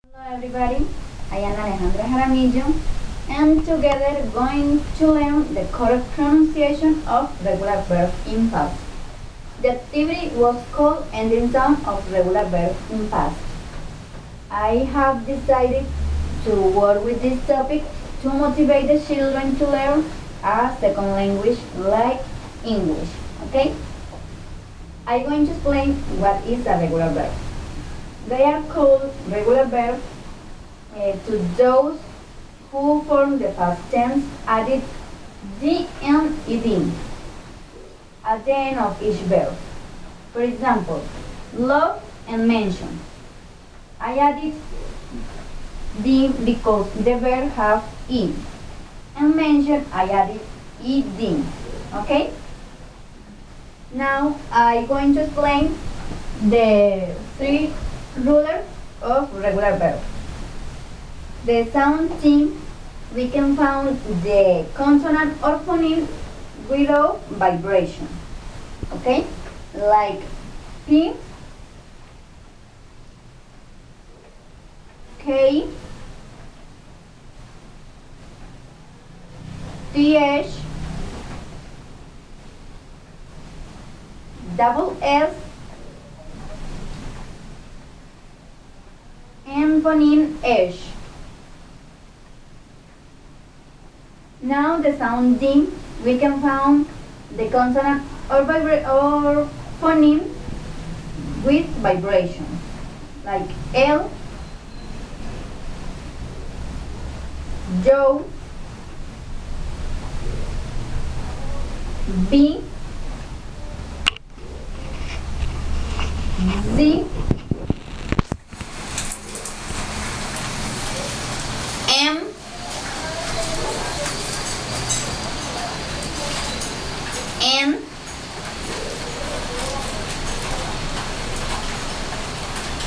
Hello everybody, I am Alejandra Jaramillo and together going to learn the correct pronunciation of regular verb in past. The activity was called ending sound of regular verb in past. I have decided to work with this topic to motivate the children to learn a second language like English. Okay? I'm going to explain what is a regular verb. They are called regular verbs to those who form the past tense added the and ed at the end of each verb. For example, love and mention. I added the because the verb have in, and mention I added ed. Okay? Now I'm going to explain the three rulers of regular verb. The sound thing, we can find the consonant or phoneme without vibration. Okay? Like P, K, TH, double S, and phoneme H. Now the sound D, we can find the consonant or phoneme with vibration, like L, Joe, B, Z, M, N,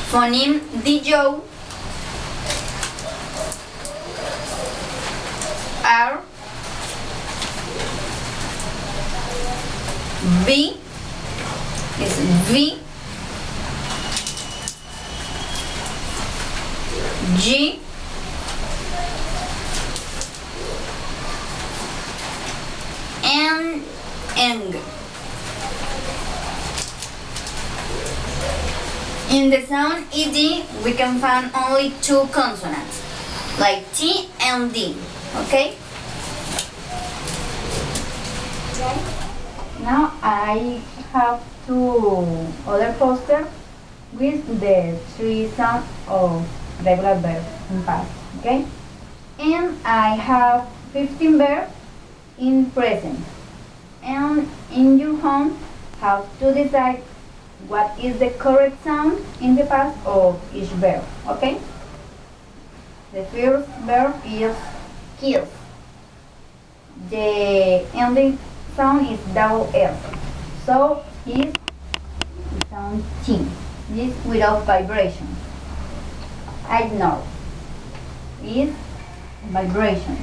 phoneme DJ, R, V is V, G, and Eng. In the sound ed, we can find only two consonants, like T and D. Okay? Now I have two other posters with the three sounds of regular verbs in past. Okay? And I have 15 verbs in present. And in your home, have to decide what is the correct sound in the past of each verb. Okay? The first verb is kill. The ending sound is double L. So is the sound T. This without vibration. Ignore is vibration.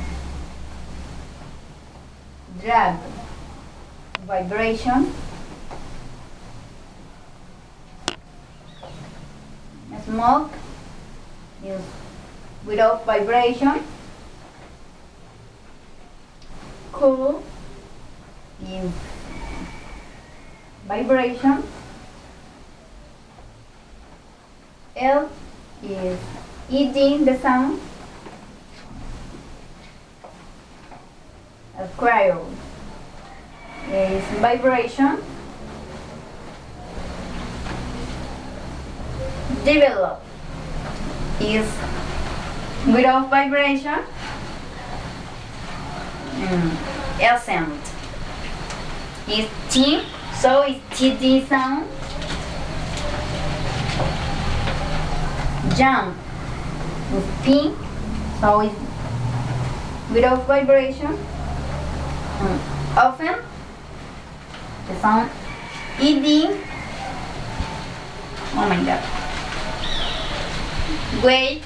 Drag, vibration. Smoke is without vibration. Cool is vibration. L is eating the sound. Acquire is vibration. Develop is without vibration. Ascent is T, so it's TD sound. Jump is P, so it's without vibration. Often the sound ED. Oh my god. Wait,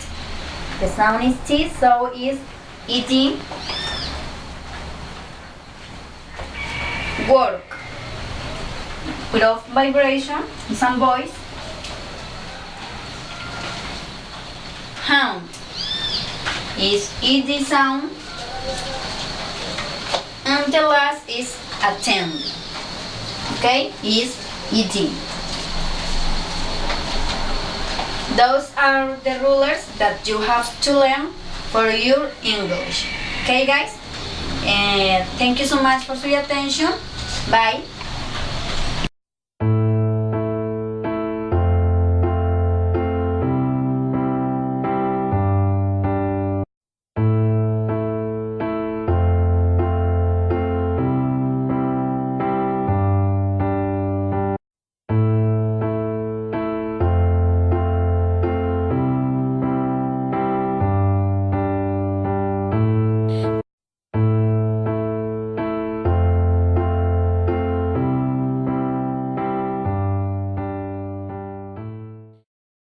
the sound is T, so is ED. Work without vibration, some voice. Haunt is ed sound, and the last is attend. Okay, is ed. Those are the rulers that you have to learn for your English. Okay, guys? And thank you so much for your attention. Bye.